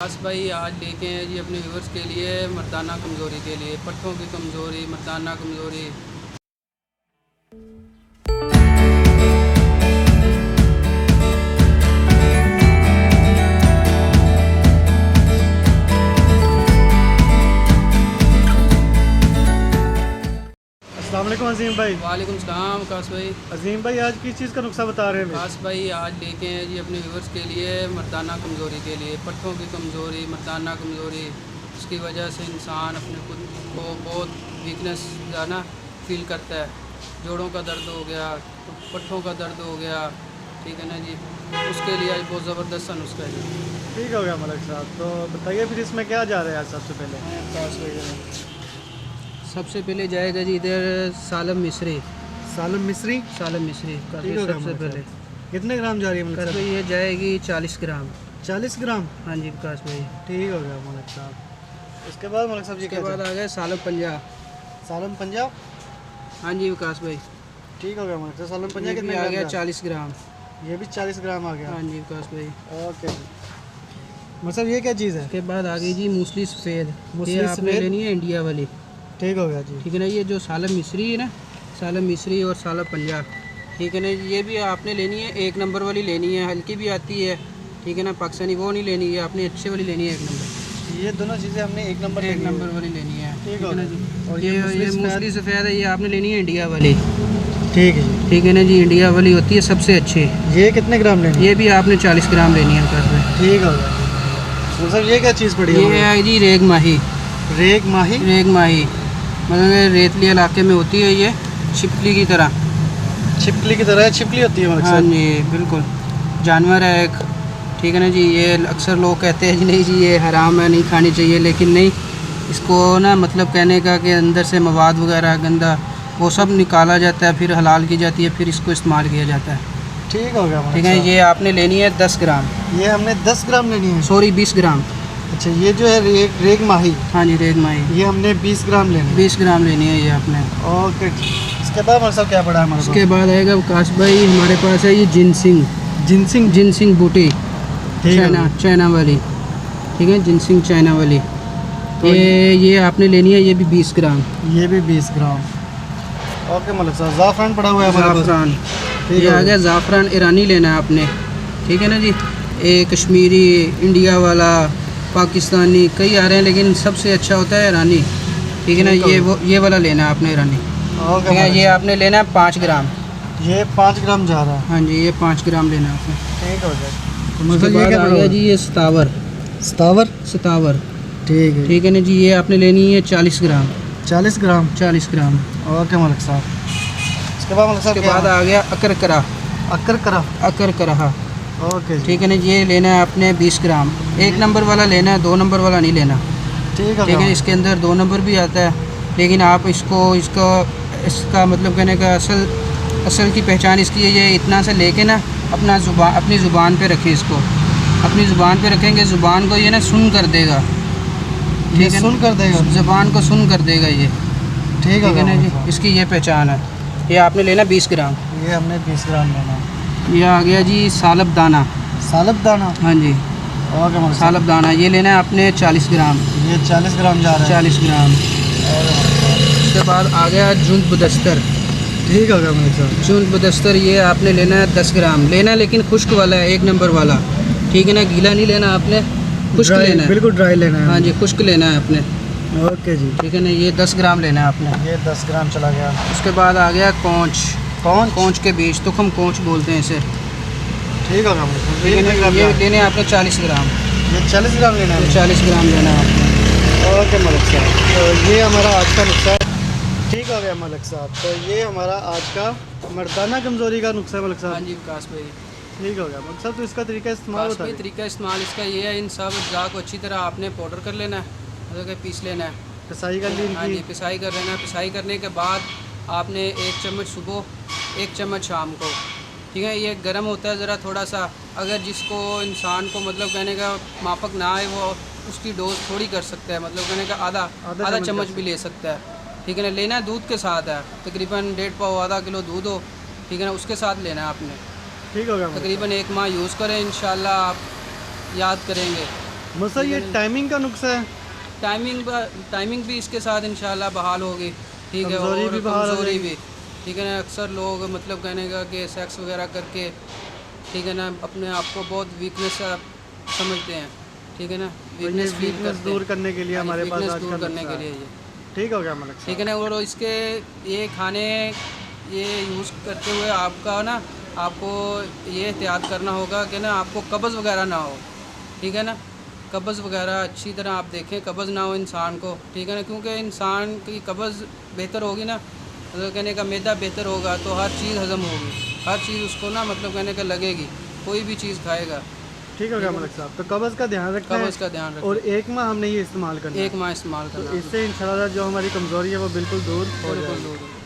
बस भाई आज लेके हैं जी अपने व्यूअर्स के लिए मर्दाना कमज़ोरी के लिए पट्ठों की कमज़ोरी मर्दाना कमज़ोरी। अस्सलाम वालेकुम अजीम भाई। वालेकुम सलाम काश भाई। अजीम भाई आज किस चीज़ का नुस्खा बता रहे हैं? काश भाई आज लेके हैं जी अपने व्यूअर्स के लिए मर्दाना कमज़ोरी के लिए पट्ठों की कमज़ोरी मर्दाना कमज़ोरी। इसकी वजह से इंसान अपने खुद को बहुत वीकनेस ना फील करता है। जोड़ों का दर्द हो गया, पट्ठों का दर्द हो गया, ठीक है ना जी। उसके लिए आज बहुत ज़बरदस्त सा नुस्खा है जी। ठीक हो गया मलिक साहब, तो बताइए फिर इसमें क्या जा रहा है आज सबसे पहले? काश भाई सबसे पहले जाएगा जी इधर सालम मिस्री। सालम मिस्री सालम मिस्री ठीक हो गया सबसे मलिक पहले साहब। कितने ग्राम जा रही है मलिक काश साहब? भाई ये जाएगी 40 ग्राम। 40 ग्राम हाँ जी विकास भाई। ठीक हो गया मलिक साहब। उसके बाद मलिक साहब जी उसके बाद आ गया सालम पंजाब। सालम पंजाब हाँ जी विकास भाई। ठीक हो गया मलिक साहब। सालम ये पंजाब भी कितने आ ग्राम गया जा? 40 ग्राम। ये भी 40 ग्राम आ गया। हाँ जी विकास भाई। ओके जी। मतलब ये क्या चीज़ है? उसके बाद आ गई जी मूसली सफ़ेद। मूसली ये आपने सफ़ेद? लेनी है इंडिया वाली, ठीक हो गया जी। ठीक है ना। ये जो सालम मिस्री है ना, सालम मिस्री और सालम पंजाब, ठीक है ना। ये भी आपने लेनी है, एक नंबर वाली लेनी है, हल्की भी आती है, ठीक है ना। पाकिस्तानी वो नहीं लेनी है, आपने अच्छे वाली लेनी है, एक नंबर। ये दोनों चीज़ें हमने एक नंबर एक नंबर वाली लेनी है, ठीक है हो ना गया। जी। और ये मूसली सफ़ेद है, ये आपने लेनी है इंडिया वाली, ठीक है जी। ठीक है ना जी। इंडिया वाली होती है सबसे अच्छी। ये कितने ग्राम लेनी है? ये भी आपने 40 ग्राम लेनी है विकास भाई। ठीक हो गया। मतलब ये क्या चीज़ पड़ी ये है? है जी रेग माही। रेग माही? रेग माही मतलब ये रेतली इलाके में होती है, ये छिपकली की तरह। छिपकली की तरह छिपकली होती है मलिक हाँ साहब? जी बिल्कुल, जानवर है एक, ठीक है ना जी। ये अक्सर लोग कहते हैं जी नहीं जी ये हराम है, नहीं खानी चाहिए, लेकिन नहीं, इसको ना मतलब कहने का कि अंदर से मवाद वगैरह गंदा वो सब निकाला जाता है, फिर हलाल की जाती है, फिर इसको इस्तेमाल किया जाता है, ठीक हो गया मलिक ठीक है। साहब। ये आपने लेनी है 10 ग्राम, ये हमने 10 ग्राम लेनी है? सॉरी 20 ग्राम। अच्छा, ये जो है रेग माही, हाँ जी रेग माही ये हमने 20 ग्राम लेनी है। 20 ग्राम लेनी है ये आपने। ओके। इसके बाद मलिक साहब क्या पड़ा है हमारे उसके बाद आएगा विकास भाई हमारे पास है ये जिनसिंग। पास? जिनसिंग? जिनसिंग बूटी, ठीक है। चाइना वाली, ठीक है। जिनसिंग चाइना वाली, तो ये आपने लेनी है, ये भी 20 ग्राम। ये भी 20 ग्राम। ओके मलिक साहब। ज़ाफ़रान पड़ा हुआ है हमारे पास? ज़ाफ़रान, ठीक ये है। आ गया ज़ाफ़रान ईरानी लेना है आपने, ठीक है ना जी। एक कश्मीरी, इंडिया वाला, पाकिस्तानी, कई आ रहे हैं, लेकिन सबसे अच्छा होता है ईरानी, ठीक है ना। ये वाला लेना है आपने ईरानी, ओके ठीक है। मलिक ये आपने लेना है 5 ग्राम। साहब। ये 5 ग्राम जा रहा है। हाँ जी ये 5 ग्राम लेना है आपने। ठीक हो गया। तो उसके मतलब ये बाद क्या आ पड़ा गया हुआ जी है? ये सतावर। सतावर? सतावर, ठीक है। ठीक है ना जी। ये आपने लेनी है 40 ग्राम। 40 ग्राम। 40 ग्राम। ओके मलिक साहब। इसके बाद मलिक साहब उसके क्या बाद है? आ गया अकरकरा। अक्कर करा। अकरकरा, ओके जी। ठीक है ना। ये लेना है आपने 20 ग्राम। एक नंबर वाला लेना है, 2 नंबर वाला नहीं लेना, ठीक है। ठीक है। इसके अंदर 2 नंबर भी आता है, लेकिन आप इसका मतलब कहने का असल की पहचान इसकी है, ये इतना से लेके ना अपनी ज़ुबान पे रखें इसको। अपनी ज़ुबान पे रखेंगे, ज़ुबान को ये ना सुन कर देगा, ये ठीक है। सुन कर देगा? ज़ुबान को सुन कर देगा ये, ठीक ठीक है ना मलिक साहब। जी। इसकी ये पहचान है। ये आपने लेना 20 ग्राम। ये हमने 20 ग्राम लेना है। ये आ गया जी सालब दाना। सालब दाना? हाँ जी ओके मलिक साहब। सालब दाना, ये लेना है आपने 40 ग्राम। ये 40 ग्राम जा रहा है। 40 ग्राम। उसके बाद आ गया जुंद बदस्तर। ठीक हो गया मलिक साहब। जुंद बदस्तर, ये आपने लेना है 10 ग्राम लेना है, लेकिन खुश्क वाला है, एक नंबर वाला, ठीक है ना। गीला नहीं लेना आपने, खुश्क ड्राई, लेना है। बिल्कुल ड्राई लेना है। हाँ जी खुश्क लेना है आपने, ओके जी। ठीक है ना। ये 10 ग्राम लेना है आपने। ये 10 ग्राम चला गया। उसके बाद आ गया कौंच। कौन? कौंच के बीज, तुखम कौंच बोलते हैं इसे, ठीक हो गया मलिक साहब। ठीक ये है कितने ना। ग्राम ये जा रहा लेने हैं आपने 40 ग्राम। है? ये 40 ग्राम लेना ये है। 40 ग्राम लेना है आपने। ओके मलिक साहब। तो ये हमारा आज का नुस्खा है। ठीक हो गया मलिक साहब। तो ये हमारा आज का मर्दाना कमज़ोरी का नुस्खा है मलिक हाँ साहब। जी विकास भाई। ठीक हो गया मलिक साहब। तो इसका तरीका इस्तेमाल विकास होता भाई है? तरीका इस्तेमाल इसका ये है, इन सब अज्जा को अच्छी तरह आपने पाउडर कर लेना है, मतलब कि पीस लेना है। पिसाई कर ली हाँ जी इनकी? पिसाई कर लेना है। पिसाई करने के बाद आपने 1 चम्मच सुबह, 1 चम्मच शाम को, ठीक है। ये गर्म होता है ज़रा थोड़ा सा, अगर जिसको इंसान को मतलब कहने का माफक ना आए वो उसकी डोज थोड़ी कर सकता है, मतलब कहने का आधा चम्मच भी ले सकता है, ठीक है ना। लेना है दूध के साथ है, तकरीबन 1.5 पाव, आधा किलो दूध हो, ठीक है ना, उसके साथ लेना है आपने। ठीक हो गया मलिक तकरीबन 1 माह यूज़ करें, इंशाल्लाह आप याद करेंगे, मुसा ये टाइमिंग का नुक्सा है, टाइमिंग भी इसके साथ इंशाल्लाह बहाल होगी, ठीक है, कमज़ोरी और भी बहाल हो कमज़ोरी जाएगी। भी, ठीक है ना। अक्सर लोग मतलब कहने का कि सेक्स वगैरह करके, ठीक है ना, अपने आप को बहुत वीकनेस समझते हैं, ठीक है ना, तो ये वीकनेस फील वीकनेस करते दूर हैं। करने के लिए हाँ जी, हमारे पास वीकनेस आज का दूर करने नुस्खा के लिए है। ये, ठीक हो गया मलिक ठीक साहब। है ना। और इसके ये खाने ये यूज़ करते हुए आपका ना, आपको ये एहतियात करना होगा कि ना आपको कब्ज़ वगैरह ना हो, ठीक है ना। कब्ज़ वगैरह अच्छी तरह आप देखें, कब्ज़ ना हो इंसान को, ठीक है ना, क्योंकि इंसान की कब्ज़ बेहतर होगी ना, मतलब कहने का मैदा बेहतर होगा तो हर चीज़ हज़म होगी, हर चीज़ उसको ना मतलब कहने का लगेगी, कोई भी चीज़ खाएगा, ठीक हो गया ठीक है ना। मलिक साहब, तो कब्ज़ का ध्यान रखना है कब्ज़ का ध्यान और रखें, 1 माह हमने ये इस्तेमाल करना एक है। माह इस्तेमाल तो करना है, इससे इंशाल्लाह जो हमारी कमज़ोरी है वो बिल्कुल दूर हो बिल्कुल जाएगी। दूर।